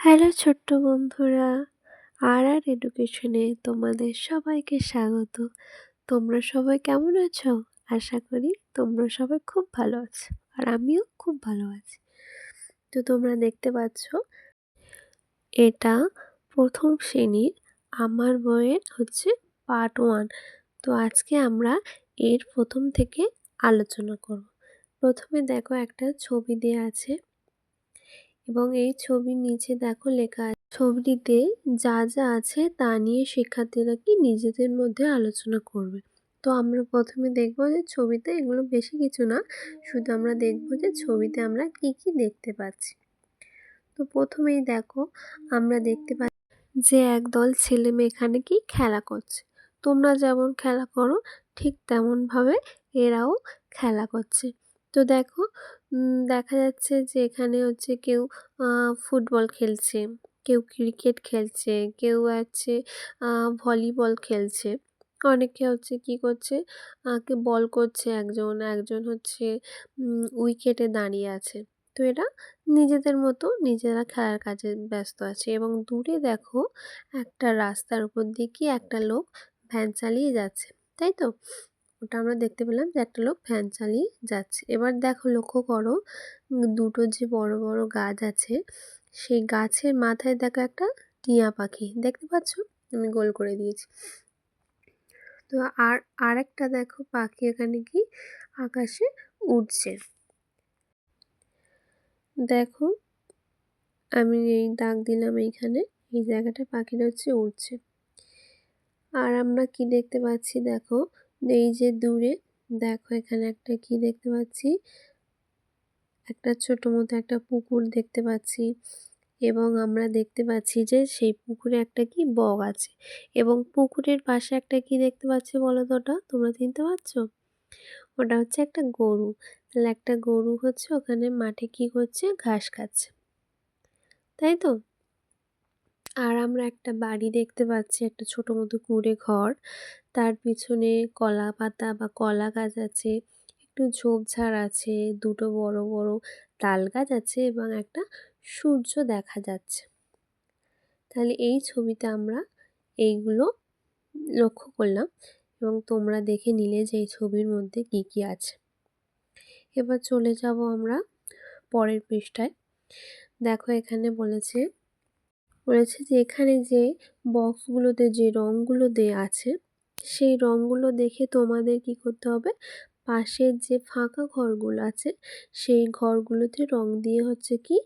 Hello ছোট্ট বন্ধুরা, আর এডুকেশনে তোমাদের সবাইকে স্বাগত। তোমরা সবাই কেমন আছো? আশা করি তোমরা সবাই খুব ভালো আছো, আর আমিও খুব ভালো আছি। তো তোমরা দেখতে পাচ্ছ, এটা প্রথম শ্রেণীর আমার বইয়ের হচ্ছে পার্ট 1। তো আজকে আমরা এর প্রথম থেকে আলোচনা করব। প্রথমে দেখো একটা ছবি দেওয়া আছে এবং এই ছবির নিচে দেখো লেখা আছে, ছবিটিতে যা যা আছে তা নিয়ে শিক্ষার্থীরা কি নিজেদের মধ্যে আলোচনা করবে। তো আমরা প্রথমে দেখব যে ছবিতে এগুলো বেশি কিছু না, শুধু আমরা দেখব যে ছবিতে আমরা কি কি দেখতে পাচ্ছি। তো প্রথমেই দেখো আমরা দেখতে পাচ্ছি যে একদল ছেলে মেয়ে এখানে কি খেলা করছে। তোমরা যেমন খেলা করো ঠিক তেমনভাবে এরাও খেলা করছে। তো দেখো দেখা যাচ্ছে যে এখানে হচ্ছে কেউ ফুটবল খেলছে, কেউ ক্রিকেট খেলছে, কেউ আছে ভলিবল খেলছে, অনেকে হচ্ছে কি করছে, কে বল করছে, একজন হচ্ছে উইকেটে দাঁড়িয়ে আছে। তো এরা নিজেদের মতো নিজেরা খেলার কাজে ব্যস্ত আছে। এবং দূরে দেখো একটা রাস্তার উপর দিয়ে কি একটা লোক ভ্যান চালিয়ে যাচ্ছে, তাই তো? ওটা আমরা দেখতে পেলাম যে একটা লোক ভ্যান চালিয়ে যাচ্ছে। এবার দেখো লক্ষ্য করো, দুটো যে বড় বড় গাছ আছে, সেই গাছের মাথায় দেখো একটা টিয়া পাখি দেখতে পাচ্ছ, আমি গোল করে দিয়েছি। তো আরেকটা দেখো পাখি এখানে কি আকাশে উড়ছে। দেখো আমি এই দাগ দিলাম এইখানে, এই জায়গাটা পাখিটা হচ্ছে উড়ছে। আর আমরা কি দেখতে পাচ্ছি দেখো, এই যে দূরে দেখো এখানে একটা কি দেখতে পাচ্ছি, একটা ছোট মতো একটা পুকুর দেখতে পাচ্ছি। এবং আমরা দেখতে পাচ্ছি যে সেই পুকুরে একটা কি বক আছে। এবং পুকুরের পাশে একটা কি দেখতে পাচ্ছি বলো তো, ওটা তোমরা চিনতে পারছো? ওটা হচ্ছে একটা গরু। তাহলে একটা গরু হচ্ছে ওখানে মাঠে কি করছে, ঘাস খাচ্ছে, তাই তো? আর আমরা একটা বাড়ি দেখতে পাচ্ছি, একটা ছোট মতো কুঁড়ে ঘর, তার পিছনে কলা পাতা বা কলা গাছ আছে, একটু ঝোপঝাড় আছে, দুটো বড় বড় তাল গাছ আছে এবং একটা সূর্য দেখা যাচ্ছে। তাহলে এই ছবিতে আমরা এইগুলো লক্ষ্য করলাম এবং তোমরা দেখে নিলে যে এই ছবির মধ্যে কি কি আছে। এবার চলে যাব আমরা পরের পৃষ্ঠায়। দেখো এখানে বলেছে যে এখানে যে বক্সগুলোতে যে রঙগুলো দেয়া আছে, সেই রঙগুলো দেখে তোমাদের কি করতে হবে, পাশের যে ফাঁকা ঘরগুলো আছে সেই ঘরগুলোতে রং দিয়ে হচ্ছে কি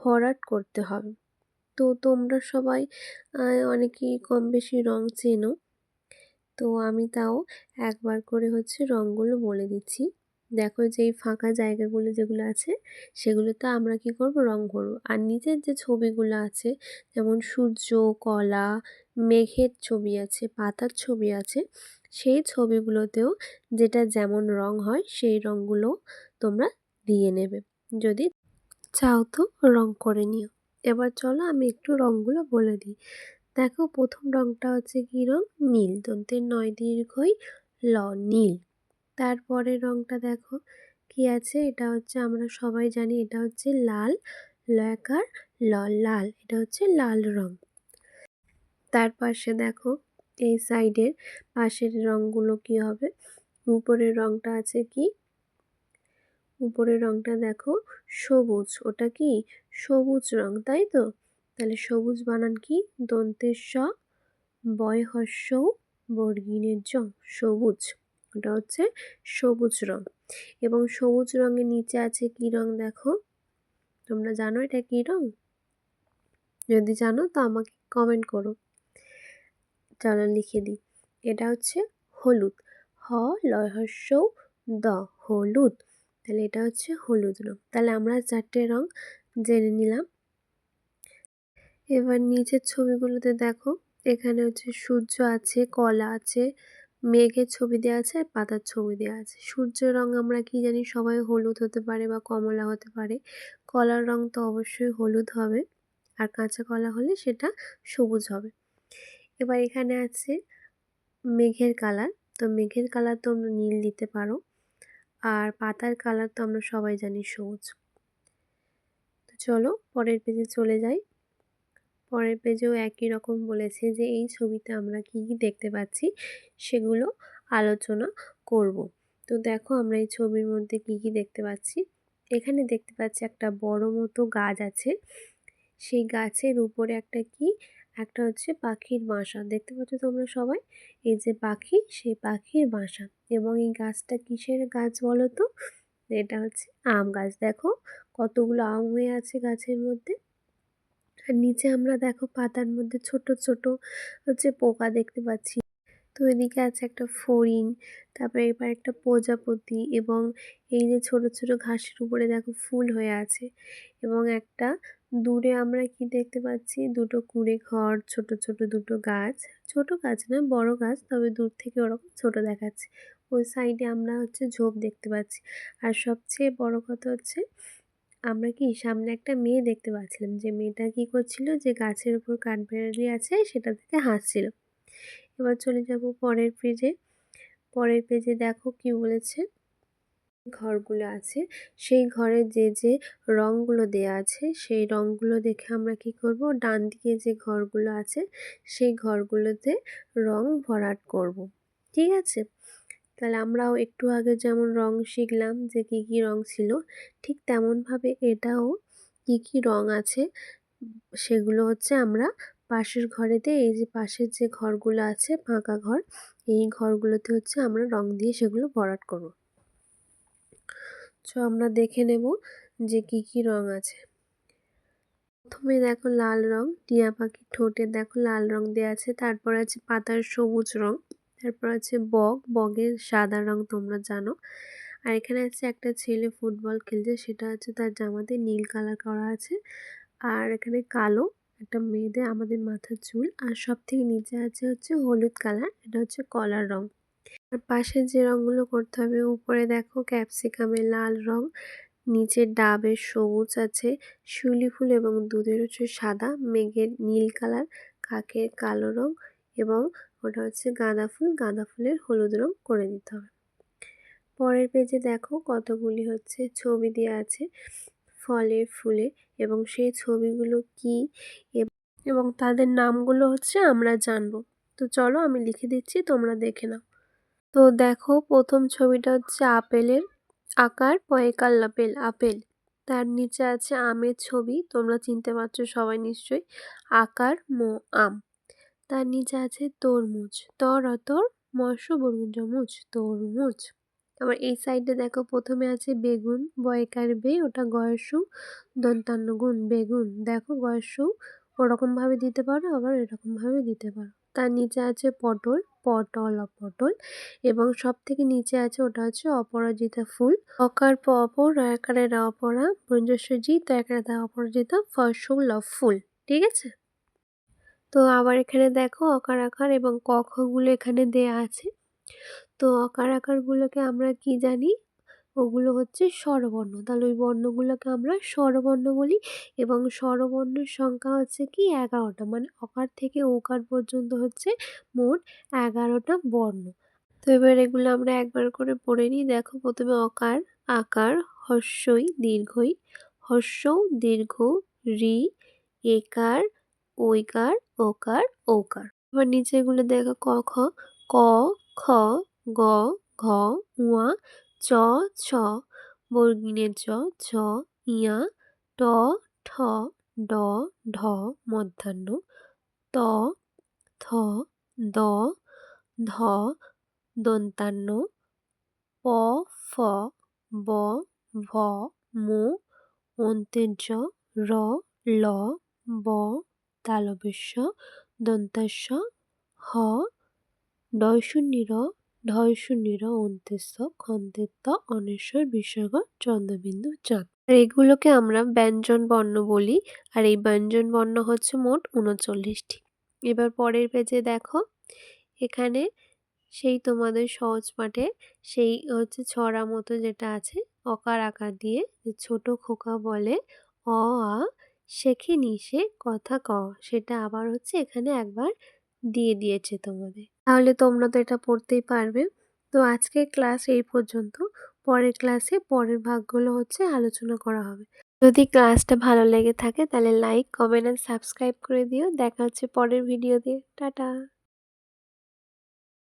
ভরাট করতে হবে। তো তোমরা সবাই অনেকেই কম বেশি রং চেনো, তো আমি তাও একবার করে হচ্ছে রঙগুলো বলে দিচ্ছি। দেখো যে এই ফাঁকা জায়গাগুলো যেগুলো আছে সেগুলোতে আমরা কি করব, রং ভরবো। আর নিচের যে ছবিগুলো আছে, যেমন সূর্য, কলা, মেঘের ছবি আছে, পাতার ছবি আছে, সেই ছবিগুলোতেও যেটা যেমন রং হয় সেই রঙগুলো তোমরা দিয়ে নেবে, যদি চাও তো রং করে নিও। এবার চলো আমি একটু রঙগুলো বলে দিই। দেখো প্রথম রংটা হচ্ছে কি রং, নীল, দন্তের নয় দীর্ঘই ল, নীল। তারপরের রংটা দেখো কি আছে, এটা হচ্ছে আমরা সবাই জানি এটা হচ্ছে লাল, লয়কার ল, লাল, এটা হচ্ছে লাল রং। তার পাশে দেখো এই সাইডের পাশের রংগুলো কি হবে, উপরের রংটা আছে কি, উপরের রংটা দেখো সবুজ, ওটা কি সবুজ রং, তাই তো? তাহলে সবুজ বানান কি, দন্তের স, বয় হস্য বর্গিনের জ, সবুজ, ওটা হচ্ছে সবুজ রং। এবং সবুজ রঙের নিচে আছে কি রং দেখো, তোমরা জানো এটা কি রং? যদি জানো তো আমাকে কমেন্ট করো। চলো লিখে দিই, এটা হচ্ছে হলুদ, হ লয় হস্য দ, হলুদ। তাহলে এটা হচ্ছে হলুদ রং। তাহলে আমরা 4টে রং জেনে নিলাম। এবার নিচের ছবিগুলোতে দেখো, এখানে হচ্ছে সূর্য আছে, কলা আছে, মেঘের ছবি দেওয়া আছে, পাতার ছবি দেওয়া আছে। সূর্যের রং আমরা কি জানি সবাই, হলুদ হতে পারে বা কমলা হতে পারে। কলার রং তো অবশ্যই হলুদ হবে, আর কাঁচা কলা হলে সেটা সবুজ হবে। এবার এখানে আছে মেঘের কালার, তো মেঘের কালার তো আমরা নীল দিতে পারো। আর পাতার কালার তো আমরা সবাই জানি সবুজ। তো চলো পরের পেজে চলে যাই। পরের পেজেও একই রকম বলেছে যে এই ছবিতে আমরা কি কি দেখতে পাচ্ছি সেগুলো আলোচনা করব। তো দেখো আমরা এই ছবির মধ্যে কি কি দেখতে পাচ্ছি। এখানে দেখতে পাচ্ছি একটা বড় মতো গাছ আছে, সেই গাছের উপরে একটা হচ্ছে পাখির বাসা। দেখতে পাচ্ছ তোমরা সবাই, এই যে পাখি, সেই পাখির বাসা। এবং এই গাছটা কিসের গাছ বলো তো? এটা হচ্ছে আম গাছ। দেখো কতগুলো আম হয়ে আছে গাছের মধ্যে। আর নিচে আমরা দেখো পাতার মধ্যে ছোট ছোট হচ্ছে পোকা দেখতে পাচ্ছি। তো এদিকে আছে একটা ফড়িং, তারপরে এবার একটা প্রজাপতি, এবং এই যে ছোট ছোট ঘাসের উপরে দেখো ফুল হয়ে আছে। এবং একটা দূরে আমরা কি দেখতে পাচ্ছি, দুটো কুঁড়ে ঘর, ছোট ছোট দুটো গাছ। ছোট গাছ না, বড় গাছ, তবে দূর থেকে ওরকম ছোট দেখাচ্ছে। ওই সাইডে আমরা হচ্ছে ঝোপ দেখতে পাচ্ছি। আর সবচেয়ে বড় কথা হচ্ছে আমরা কি সামনে একটা মেয়ে দেখতে পাচ্ছিলাম, যে মেয়েটা কি করছিল, যে গাছের উপর কাঠবিড়ালি আছে সেটা থেকে হাসছিল। এবার চলে যাব পরের পেজে। পরের পেজে দেখো কি বলেছে, ঘরগুলো আছে সেই ঘরে যে যে রঙগুলো দেয়া আছে সেই রঙগুলো দেখে আমরা কি করব, ডান দিকে যে ঘরগুলো আছে সেই ঘরগুলোতে রং ভরাট করব। ঠিক আছে, তাহলে আমরাও একটু আগে যেমন রং শিখলাম যে কি কি রং ছিল, ঠিক তেমনভাবে এটাও কি কি রং আছে সেগুলো হচ্ছে আমরা পাশের ঘরেতে, এই যে পাশের যে ঘরগুলো আছে ফাঁকা ঘর, এই ঘরগুলোতে হচ্ছে আমরা রং দিয়ে সেগুলো ভরাট করব। তো আমরা দেখে নেব যে কি কি রং আছে। প্রথমে দেখো লাল রং, টিয়া পাখির ঠোঁটে দেখো লাল রং দেওয়া আছে। তারপর আছে পাতার সবুজ রং, তারপর আছে বগের সাদা রং তোমরা জানো। আর এখানে আছে একটা ছেলে ফুটবল খেলছে, সেটা হচ্ছে তার জামাতে নীল কালার করা আছে। আর এখানে কালো একটা মেয়েদের আমাদের মাথার চুল। আর সব থেকে নিচে আছে হচ্ছে হলুদ কালার, এটা হচ্ছে কলার রং। আর পাশে যে রঙগুলো করতে হবে, উপরে দেখো ক্যাপসিকামের লাল রং, নিচে ডাবের সবুজ আছে, শিউলি ফুল এবং দুধের হচ্ছে সাদা, মেঘের নীল কালার, কাকের কালো রং, এবং ওটা হচ্ছে গাঁদা ফুল, গাঁদা ফুলের হলুদ রং করে দিতে হবে। পরের পেজে দেখো কতগুলি হচ্ছে ছবি দেওয়া আছে ফলের, ফুলের, এবং সেই ছবিগুলো কি এবং তাদের নামগুলো হচ্ছে আমরা জানবো। তো চলো আমি লিখে দিচ্ছি, তোমরা দেখে নাও। তো দেখো প্রথম ছবিটা হচ্ছে আপেলের আকার, পয়কাল আপেল, আপেল। তার নিচে আছে আমের ছবি, তোমরা চিনতে পারছো সবাই নিশ্চয়ই, আকার আম। তার নিচে আছে তরমুজ, তর মৎস্য বর্গমুজ, তরমুজ। আবার এই সাইডে দেখো প্রথমে আছে বেগুন, বয়কার বে, ওটা গয়সু দন্তান্ন গুণ, বেগুন। দেখো গয়সু ওরকম ভাবে দিতে পারো, আবার এরকম ভাবে দিতে পারো। তার নিচে আছে পটল, পটল, এবং সব থেকে নিচে আছে ওটা হচ্ছে অপরাজিতা ফুল। অকার প অপর, রয়াকারে রা অপরা, ব্রঞ্জস্বজি তো একারে দা অপরাজিতা, ফসল ফুল। ঠিক আছে, তো আবার এখানে দেখো অকার আকার এবং ক খ গুলো এখানে দেয়া আছে। তো অকার আকারগুলোকে আমরা কি জানি, ওগুলো হচ্ছে স্বরবর্ণ। তাহলে ওই বর্ণগুলোকে আমরা স্বরবর্ণ বলি। এবং স্বরবর্ণের সংখ্যা হচ্ছে কি 11টা, মানে অকার থেকে ওকার পর্যন্ত হচ্ছে মোট 11টা বর্ণ। তো এবার এগুলো আমরা একবার করে পড়ে নিই। দেখো প্রথমে অকার, আকার, হস্যই দীর্ঘই, হস্য দীর্ঘ, রি, একার, ঐকার, ওকার, ওকার। এবার নিচে এগুলো দেখো ক খ, ক, খ, গ, ঘ, উয়া, চ, ছ, বর্গিনের চ, ছ, ইয়া, ট, ঠ, ড, ঢ, মধ্যাহ্ন, ত, থ, দ, ধ, দন্তান্ন, প, ফ, ব, ভ, ম, অন্তের জ, র, ল, ব, তালবেশ্য, দন্তাস্য, হ, ডয়শূন্যির, ঢয়শূন্যির, অন্তেস্য, খন্তেত্ব, অনেশ্বর, বিসর্গ, চন্দ্রবিন্দু, চাঁদ। আর এগুলোকে আমরা ব্যঞ্জন বর্ণ বলি। আর এই ব্যঞ্জন বর্ণ হচ্ছে মোট 39টি। এবার পরের পেজে দেখো, এখানে সেই তোমাদের সহজ পাঠে সেই হচ্ছে ছড়া মতো যেটা আছে, অকার আকার দিয়ে যে ছোট খোকা বলে অ আ শেখে নিশে কথা ক, সেটা আবার হচ্ছে এখানে একবার দিয়ে দিয়েছে তোমাদের। তাহলে তোমরা তো এটা পড়তেই পারবে। তো আজকের ক্লাস এই পর্যন্ত। পরের ক্লাসে পরের ভাগগুলো হচ্ছে আলোচনা করা হবে। যদি ক্লাসটা ভালো লেগে থাকে তাহলে লাইক, কমেন্ট আর সাবস্ক্রাইব করে দিও। দেখা হচ্ছে পরের ভিডিওতে। টাটা।